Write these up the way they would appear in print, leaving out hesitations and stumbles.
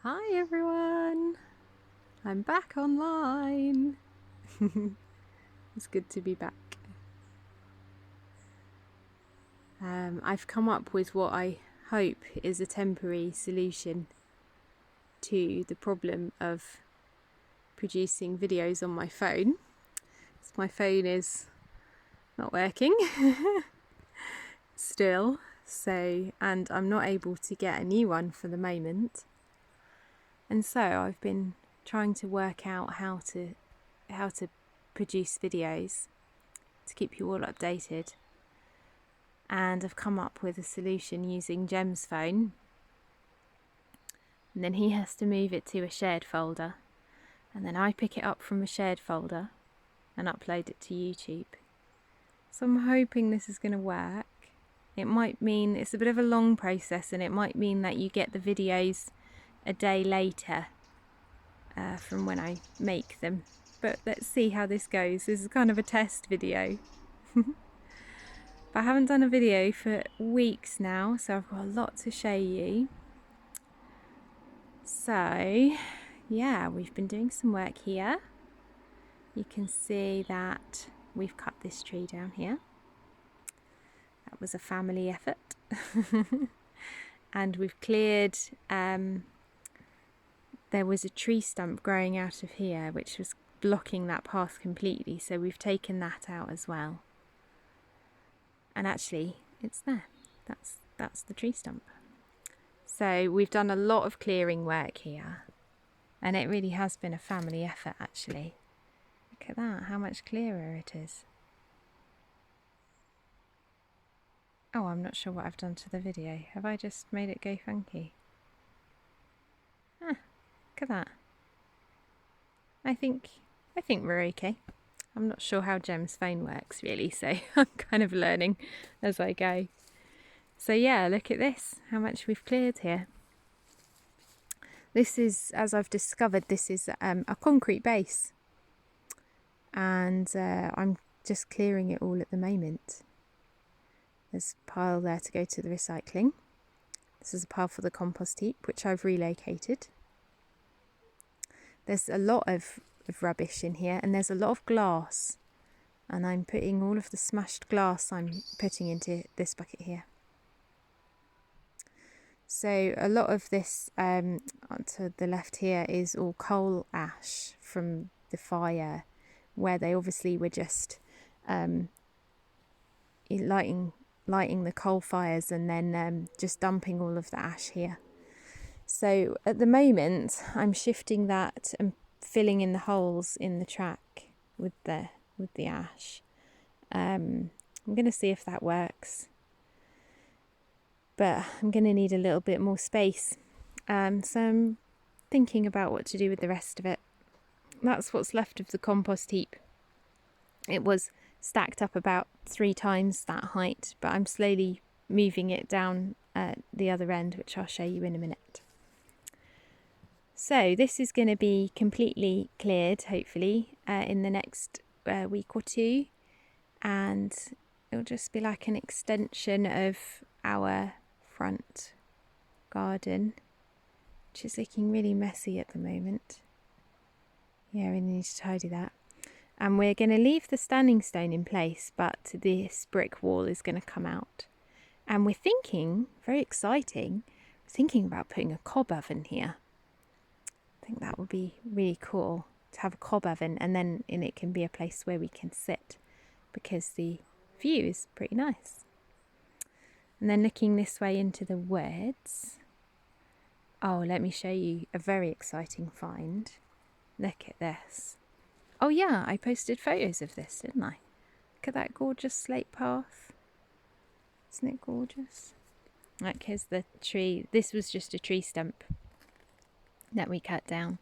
Hi everyone, I'm back online. It's good to be back. I've come up with what I hope is a temporary solution to the problem of producing videos on my phone. So my phone is not working still, and I'm not able to get a new one for the moment. And so I've been trying to work out how to produce videos to keep you all updated. And I've come up with a solution using Jem's phone. And then he has to move it to a shared folder. And then I pick it up from a shared folder and upload it to YouTube. So I'm hoping this is going to work. It might mean it's a bit of a long process, and it might mean that you get the videos a day later from when I make them. But let's see how this goes. This is kind of a test video. But I haven't done a video for weeks now, so I've got a lot to show you. So, yeah, we've been doing some work here. You can see that we've cut this tree down here. That was a family effort. And we've cleared, there was a tree stump growing out of here which was blocking that path completely, so we've taken that out as well. And actually, it's there. That's the tree stump. So we've done a lot of clearing work here, and it really has been a family effort actually. Look at that, how much clearer it is. Oh, I'm not sure what I've done to the video. Have I just made it go funky? Look at that. I think we're okay. I'm not sure how Jem's phone works really, so I'm kind of learning as I go. So yeah, look at this, how much we've cleared here. This is, as I've discovered, this is a concrete base, and I'm just clearing it all at the moment. There's a pile there to go to the recycling. This is a pile for the compost heap, which I've relocated. There's a lot of rubbish in here, and there's a lot of glass, and I'm putting all of the smashed glass I'm putting into this bucket here. So a lot of this to the left here is all coal ash from the fire, where they obviously were just lighting the coal fires and then just dumping all of the ash here. So at the moment I'm shifting that and filling in the holes in the track with the ash. I'm going to see if that works, but I'm going to need a little bit more space. So I'm thinking about what to do with the rest of it. That's what's left of the compost heap. It was stacked up about 3 times that height, but I'm slowly moving it down at the other end, which I'll show you in a minute. So this is going to be completely cleared, hopefully, in the next week or two, and it'll just be like an extension of our front garden, which is looking really messy at the moment. Yeah, we need to tidy that. And we're going to leave the standing stone in place, but this brick wall is going to come out. And we're thinking, very exciting, thinking about putting a cob oven here. I think that would be really cool to have a cob oven, and then in it can be a place where we can sit, because the view is pretty nice. And then looking this way into the woods, oh, let me show you a very exciting find. Look at this. Oh yeah, I posted photos of this, didn't I? Look at that gorgeous slate path. Isn't it gorgeous? Like, here's the tree. This was just a tree stump that we cut down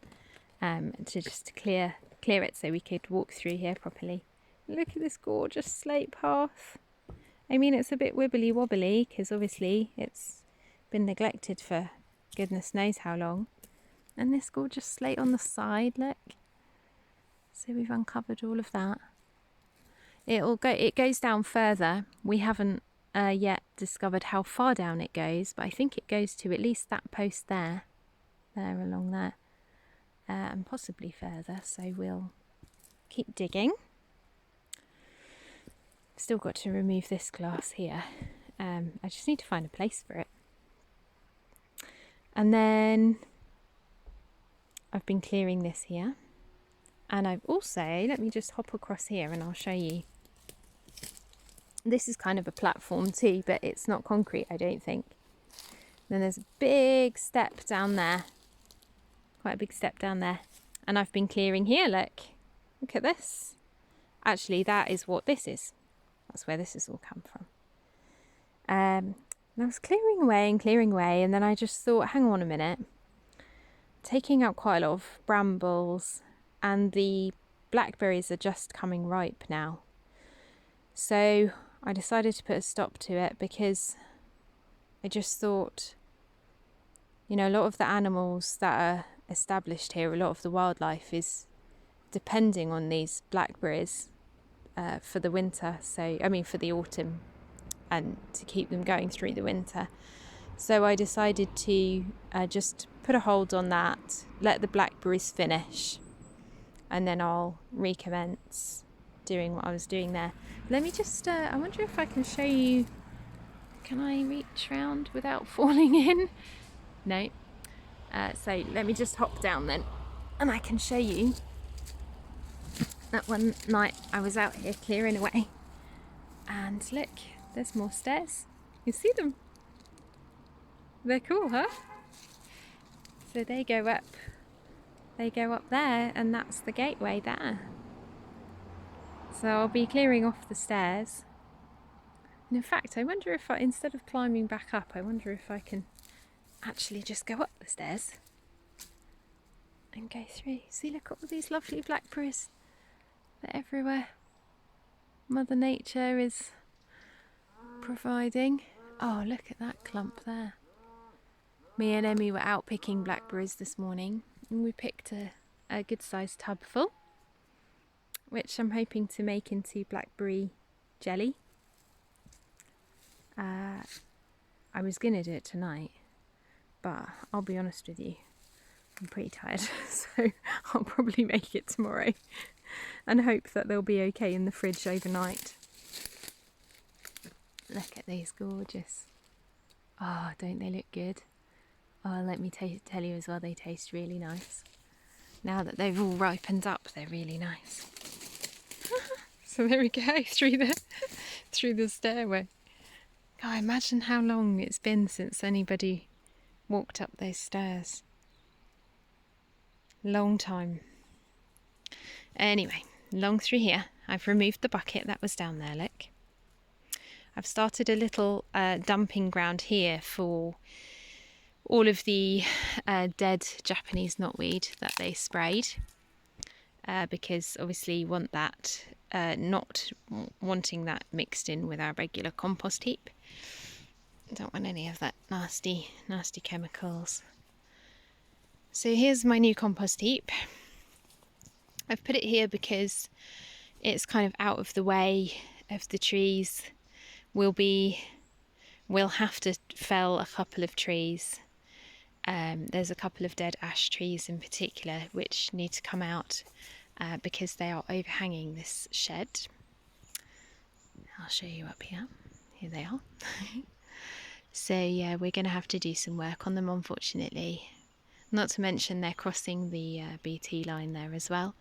to just clear it so we could walk through here properly. Look at this gorgeous slate path. I mean, it's a bit wibbly wobbly because obviously it's been neglected for goodness knows how long. And this gorgeous slate on the side, look. So we've uncovered all of that. It goes down further. We haven't yet discovered how far down it goes, but I think it goes to at least that post there. there, along there, and possibly further, so we'll keep digging. Still got to remove this glass here. I just need to find a place for it. And then I've been clearing this here, and I've also, let me just hop across here and I'll show you. This is kind of a platform too, but it's not concrete, I don't think. Then there's a big step down there, quite a big step down there, and I've been clearing here. Look at this. Actually, that is what this is. That's where this has all come from. And I was clearing away, and then I just thought, hang on a minute, taking out quite a lot of brambles, and the blackberries are just coming ripe now. So I decided to put a stop to it, because I just thought, a lot of the animals that are established here, a lot of the wildlife is depending on these blackberries for the winter, for the autumn, and to keep them going through the winter. So I decided to just put a hold on that, let the blackberries finish, and then I'll recommence doing what I was doing there. Let me just, I wonder if I can show you, can I reach round without falling in? No. So let me just hop down then, and I can show you that one night I was out here clearing away, and look, there's more stairs. You see them? They're cool, huh? So they go up there, and that's the gateway there. So I'll be clearing off the stairs. And in fact, I wonder if instead of climbing back up, I wonder if I can actually just go up the stairs and go through. See, look at all these lovely blackberries. They're everywhere. Mother Nature is providing. Oh, look at that clump there. Me and Emmy were out picking blackberries this morning, and we picked a good sized tub full, which I'm hoping to make into blackberry jelly. I was going to do it tonight, but I'll be honest with you, I'm pretty tired, so I'll probably make it tomorrow and hope that they'll be okay in the fridge overnight. Look at these, gorgeous. Oh, don't they look good? Oh, let me tell you as well, they taste really nice. Now that they've all ripened up, they're really nice. So there we go, through the stairway. God, imagine how long it's been since anybody walked up those stairs. Long time. Anyway, along through here, I've removed the bucket that was down there, look. I've started a little dumping ground here for all of the dead Japanese knotweed that they sprayed, because obviously you want that, not wanting that mixed in with our regular compost heap. Don't want any of that nasty chemicals. So here's my new compost heap. I've put it here because it's kind of out of the way of the trees. We'll have to fell a couple of trees. There's a couple of dead ash trees in particular which need to come out because they are overhanging this shed. I'll show you up here. Here they are. So yeah, we're going to have to do some work on them, unfortunately. Not to mention they're crossing the BT line there as well.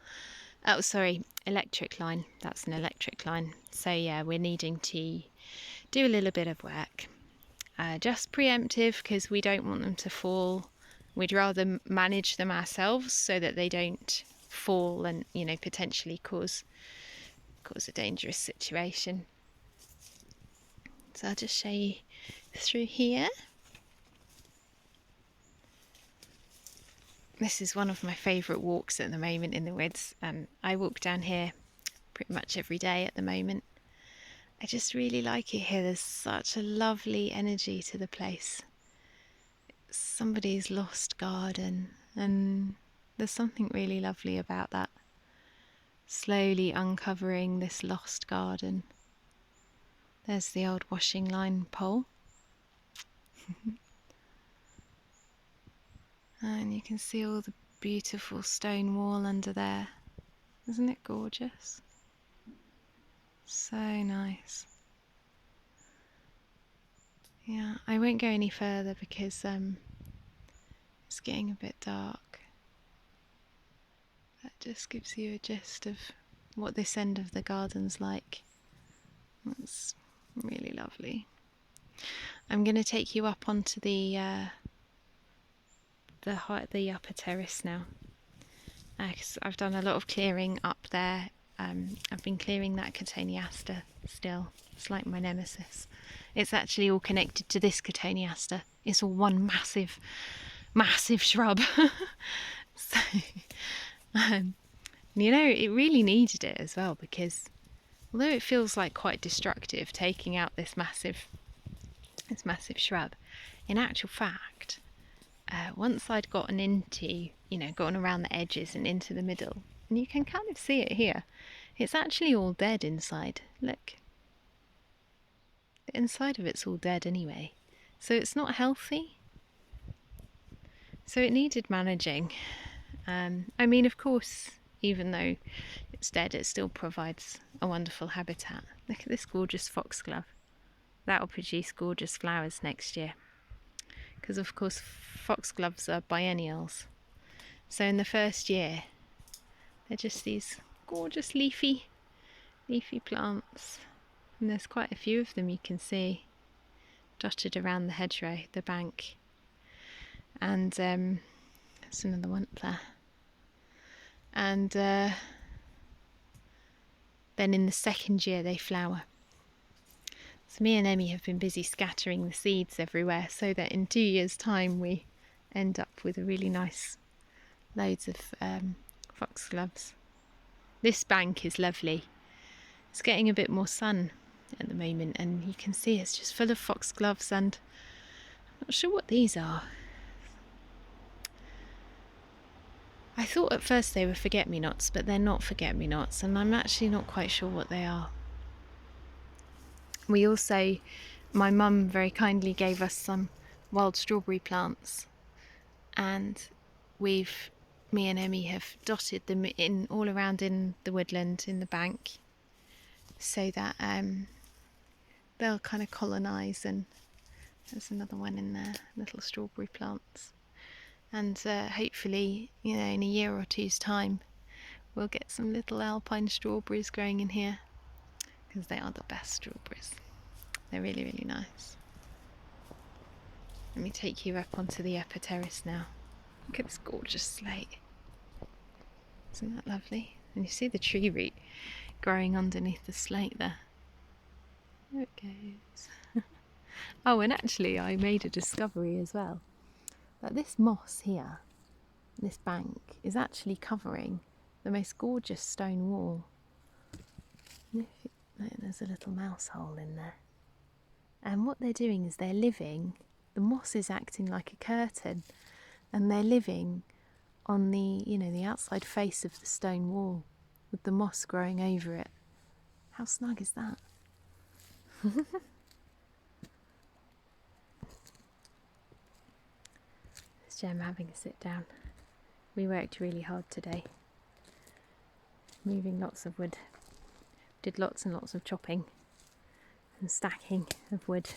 Oh, sorry, electric line. That's an electric line. So yeah, we're needing to do a little bit of work. Just preemptive, because we don't want them to fall. We'd rather manage them ourselves so that they don't fall and, potentially cause a dangerous situation. So I'll just show you through here. This is one of my favourite walks at the moment in the woods, and I walk down here pretty much every day at the moment. I just really like it here. There's such a lovely energy to the place. It's somebody's lost garden, and there's something really lovely about that. Slowly uncovering this lost garden. There's the old washing line pole. And you can see all the beautiful stone wall under there. Isn't it gorgeous? So nice. Yeah, I won't go any further because it's getting a bit dark. That just gives you a gist of what this end of the garden's like. It's really lovely. I'm going to take you up onto the upper terrace now. 'Cause I've done a lot of clearing up there. I've been clearing that cotoneaster still. It's like my nemesis. It's actually all connected to this cotoneaster. It's all one massive shrub. So, you know, it really needed it as well, because although it feels like quite destructive taking out this massive shrub, in actual fact, once I'd gotten around the edges and into the middle, and you can kind of see it here, it's actually all dead inside. Look, the inside of it's all dead anyway, so it's not healthy. So it needed managing. I mean, of course, even though it's dead, it still provides a wonderful habitat. Look at this gorgeous foxglove. That will produce gorgeous flowers next year, because of course foxgloves are biennials. So in the first year, they're just these gorgeous leafy plants, and there's quite a few of them you can see dotted around the hedgerow, the bank, and there's another one up there. And then in the second year they flower. So me and Emmy have been busy scattering the seeds everywhere, so that in 2 years' time we end up with a really nice loads of foxgloves. This bank is lovely. It's getting a bit more sun at the moment, and you can see it's just full of foxgloves, and I'm not sure what these are. I thought at first they were forget-me-nots, but they're not forget-me-nots, and I'm actually not quite sure what they are. We also, my mum very kindly gave us some wild strawberry plants, and me and Emmy have dotted them in all around in the woodland, in the bank, so that they'll kind of colonise. And there's another one in there, little strawberry plants. And hopefully, in a year or two's time, we'll get some little alpine strawberries growing in here, because they are the best strawberries. They're really, really nice. Let me take you up onto the upper terrace now. Look at this gorgeous slate. Isn't that lovely? And you see the tree root growing underneath the slate there. There it goes. Oh, and actually I made a discovery as well. That this moss here, this bank, is actually covering the most gorgeous stone wall. There's a little mouse hole in there. And what they're doing is the moss is acting like a curtain, and they're living on the outside face of the stone wall, with the moss growing over it. How snug is that? It's Jem having a sit down. We worked really hard today, moving lots of wood. Did lots and lots of chopping and stacking of wood,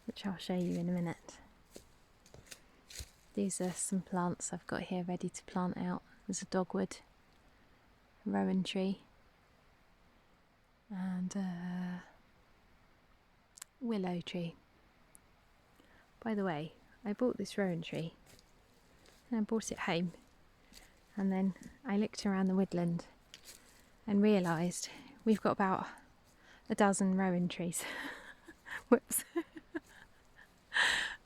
which I'll show you in a minute. These are some plants I've got here ready to plant out. There's a dogwood, a rowan tree, and a willow tree. By the way, I bought this rowan tree, and I brought it home, and then I looked around the woodland and realised we've got about a dozen rowan trees. Whoops.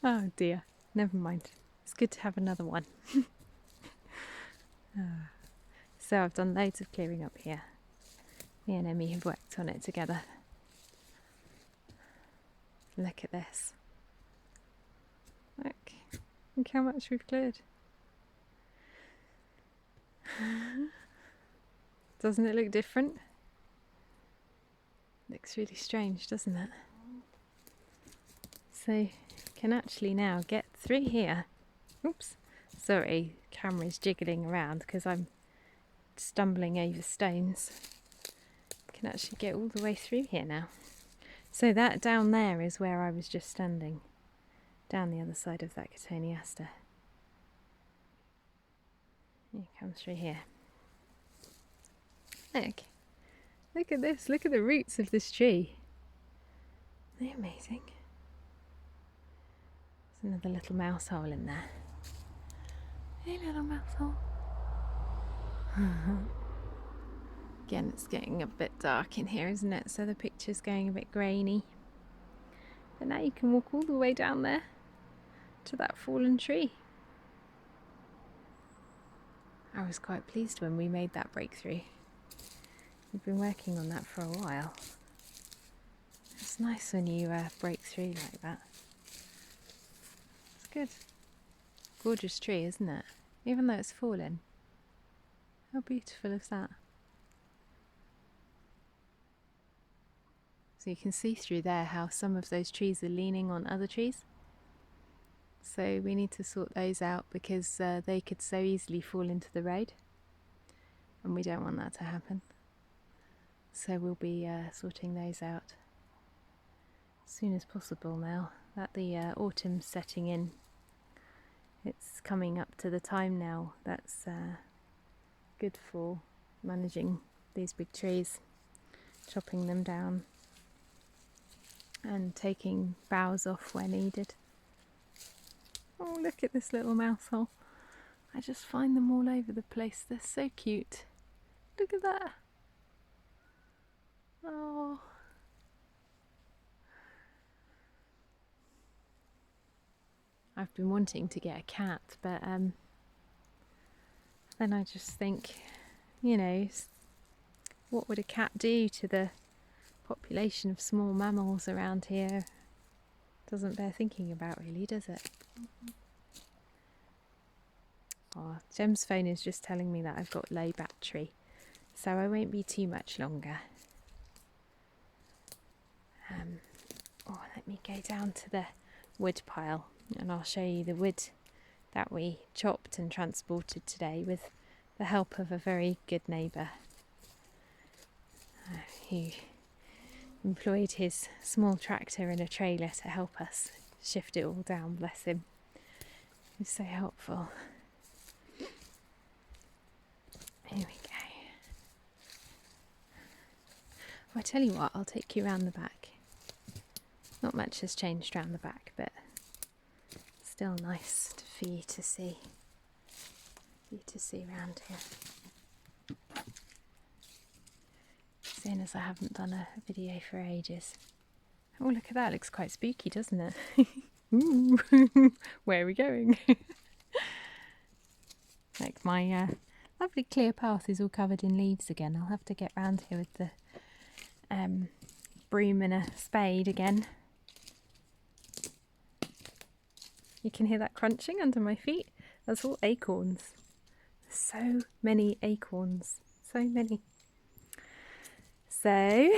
Oh dear, never mind. It's good to have another one. So I've done loads of clearing up here. Me and Emmy have worked on it together. Look at this. Look how much we've cleared. Doesn't it look different? Looks really strange, doesn't it? So you can actually now get through here, oops, Sorry, camera's jiggling around because I'm stumbling over stones. I can actually get all the way through here now. So that down there is where I was just standing, down the other side of that cotoneaster. It comes through here. Look at this, look at the roots of this tree. They're amazing. There's another little mouse hole in there. Hey, little mouse hole. Again, it's getting a bit dark in here, isn't it? So the picture's going a bit grainy. But now you can walk all the way down there to that fallen tree. I was quite pleased when we made that breakthrough. We've been working on that for a while. It's nice when you break through like that. It's good. Gorgeous tree, isn't it? Even though it's fallen. How beautiful is that? So you can see through there how some of those trees are leaning on other trees. So we need to sort those out because they could so easily fall into the road. And we don't want that to happen. So we'll be sorting those out as soon as possible now that the autumn's setting in. It's coming up to the time now that's good for managing these big trees, chopping them down and taking boughs off where needed. Oh, look at this little mouse hole. I just find them all over the place. They're so cute. Look at that. Oh. I've been wanting to get a cat, but then I just think, you know, what would a cat do to the population of small mammals around here? Doesn't bear thinking about really, does it? Oh, Jem's phone is just telling me that I've got low battery, so I won't be too much longer. Let me go down to the wood pile and I'll show you the wood that we chopped and transported today with the help of a very good neighbour who employed his small tractor and a trailer to help us shift it all down, bless him. He was so helpful. Here we go. Well, I tell you what, I'll take you round the back. Not much has changed round the back, but still nice for you to see. Around here. Seeing as I haven't done a video for ages. Oh, look at that, it looks quite spooky, doesn't it? Ooh, where are we going? Like my lovely clear path is all covered in leaves again. I'll have to get round here with the broom and a spade again. You can hear that crunching under my feet. That's all acorns. So many acorns. So many. So,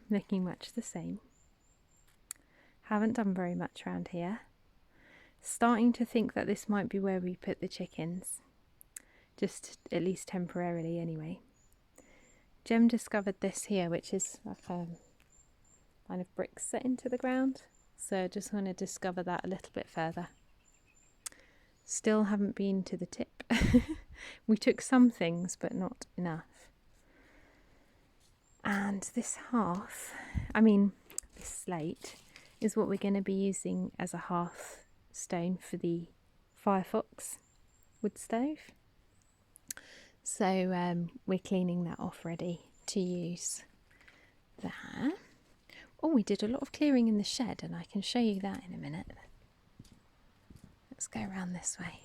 looking much the same. Haven't done very much around here. Starting to think that this might be where we put the chickens. Just at least temporarily anyway. Jem discovered this here, which is like a kind of bricks set into the ground. So I just want to discover that a little bit further. Still haven't been to the tip. We took some things, but not enough. And this this slate, is what we're going to be using as a hearth stone for the Firefox wood stove. So we're cleaning that off ready to use there. Oh, we did a lot of clearing in the shed, and I can show you that in a minute. Let's go around this way,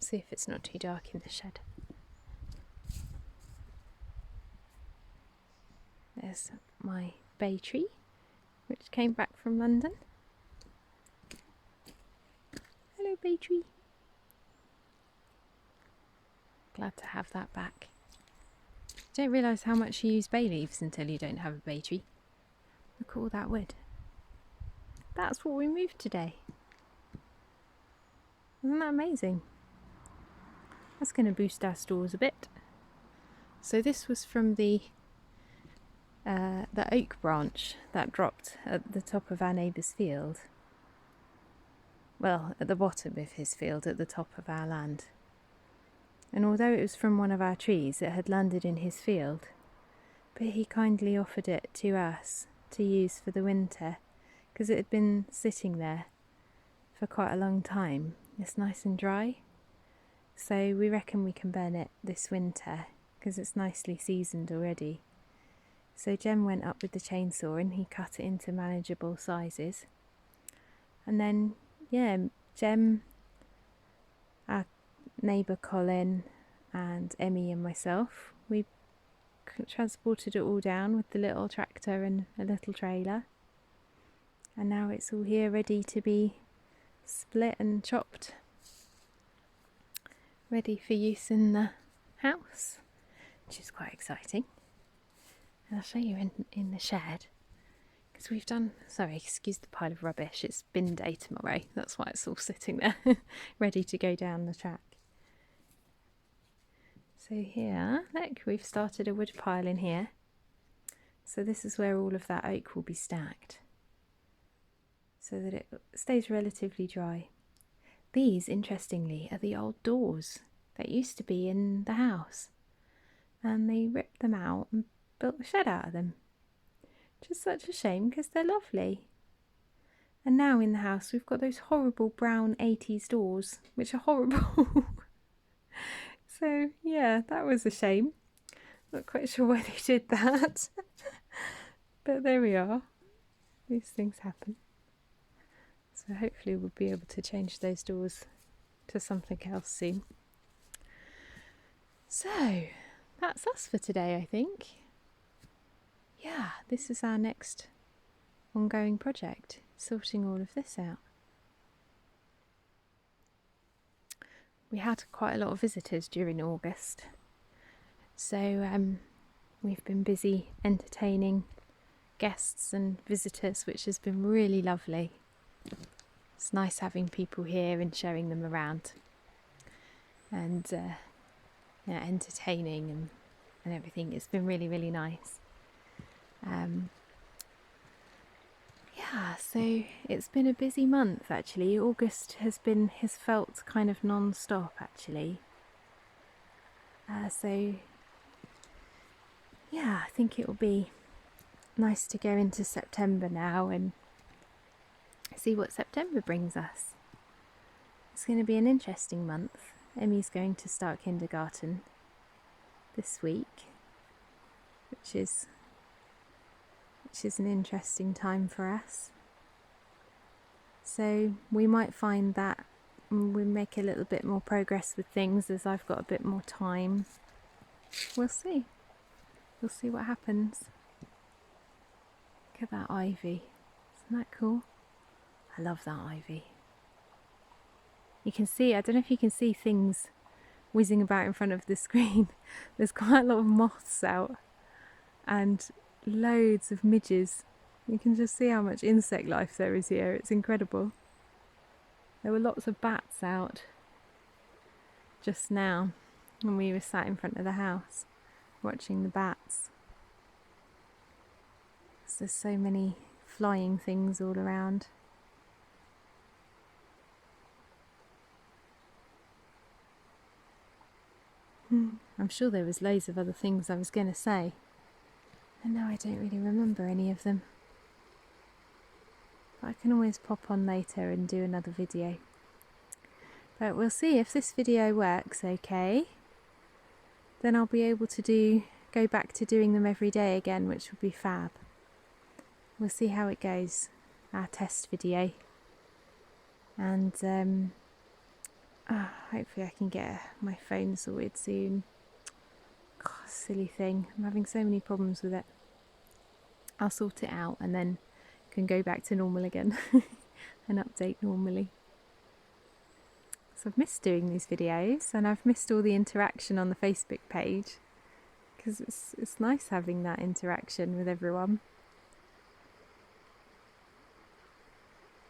see if it's not too dark in the shed. There's my bay tree, which came back from London. Hello, bay tree. Glad to have that back. You don't realise how much you use bay leaves until you don't have a bay tree. Look at all that wood. That's what we moved today. Isn't that amazing? That's going to boost our stores a bit. So this was from the oak branch that dropped at the top of our neighbour's field. Well, at the bottom of his field, at the top of our land. And although it was from one of our trees, it had landed in his field. But he kindly offered it to us to use for the winter, because it had been sitting there for quite a long time. It's nice and dry. So we reckon we can burn it this winter, because it's nicely seasoned already. So Jem went up with the chainsaw and he cut it into manageable sizes. And then, Jem, our neighbour Colin, and Emmy and myself, we transported it all down with the little tractor and a little trailer. And now it's all here ready to be split and chopped. Ready for use in the house, which is quite exciting. And I'll show you in the shed. Because we've done, excuse the pile of rubbish, it's bin day tomorrow, that's why it's all sitting there, ready to go down the track. So here, look, we've started a wood pile in here. So this is where all of that oak will be stacked, so that it stays relatively dry. These, interestingly, are the old doors that used to be in the house. And they ripped them out and built a shed out of them. Which is such a shame because they're lovely. And now in the house we've got those horrible brown 80s doors, which are horrible. So yeah, that was a shame. Not quite sure why they did that. But there we are. These things happen. So hopefully we'll be able to change those doors to something else soon. So that's us for today, I think. Yeah, this is our next ongoing project, sorting all of this out. We had quite a lot of visitors during August, so we've been busy entertaining guests and visitors, which has been really lovely. It's nice having people here and showing them around and entertaining and everything. It's been really, really nice. So it's been a busy month actually. August has felt kind of non-stop actually. I think it will be nice to go into September now and see what September brings us. It's going to be an interesting month. Emmy's going to start kindergarten this week, which is an interesting time for us. So we might find that we make a little bit more progress with things as I've got a bit more time. We'll see. We'll see what happens. Look at that ivy. Isn't that cool? I love that ivy. You can see, I don't know if you can see things whizzing about in front of the screen. There's quite a lot of moths out and loads of midges. You can just see how much insect life there is here. It's incredible. There were lots of bats out just now when we were sat in front of the house watching the bats. There's so many flying things all around. I'm sure there was loads of other things I was going to say. And now I don't really remember any of them. But I can always pop on later and do another video. But we'll see if this video works okay. Then I'll be able to go back to doing them every day again, which would be fab. We'll see how it goes, our test video. And hopefully I can get my phone sorted soon. God, silly thing. I'm having so many problems with it. I'll sort it out and then can go back to normal again and update normally. So I've missed doing these videos and I've missed all the interaction on the Facebook page because it's nice having that interaction with everyone.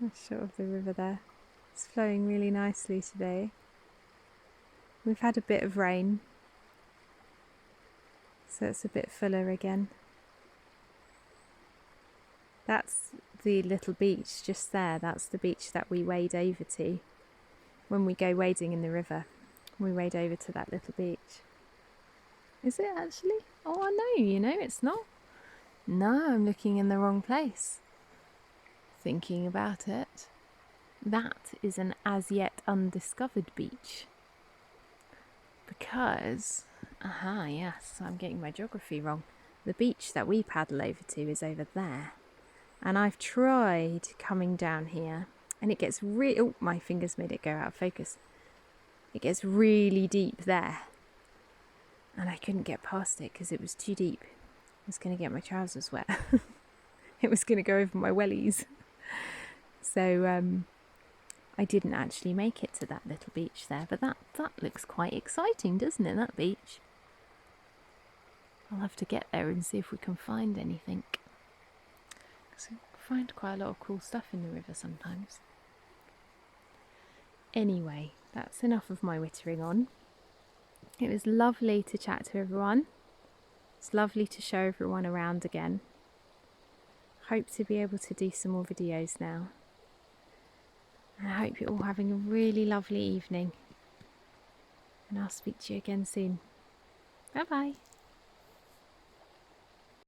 A shot of the river there. It's flowing really nicely today. We've had a bit of rain, so it's a bit fuller again. That's the little beach just there. That's the beach that we wade over to when we go wading in the river. We wade over to that little beach. Is it actually? Oh, I know, it's not. No, I'm looking in the wrong place. Thinking about it. That is an as yet undiscovered beach. Because, yes, I'm getting my geography wrong. The beach that we paddle over to is over there. And I've tried coming down here, and it gets oh, my fingers made it go out of focus. It gets really deep there. And I couldn't get past it because it was too deep. I was going to get my trousers wet. It was going to go over my wellies. So I didn't actually make it to that little beach there, but that looks quite exciting, doesn't it, that beach? I'll have to get there and see if we can find anything. Because we find quite a lot of cool stuff in the river sometimes. Anyway, that's enough of my whittering on. It was lovely to chat to everyone. It's lovely to show everyone around again. Hope to be able to do some more videos now. And I hope you're all having a really lovely evening. And I'll speak to you again soon. Bye bye.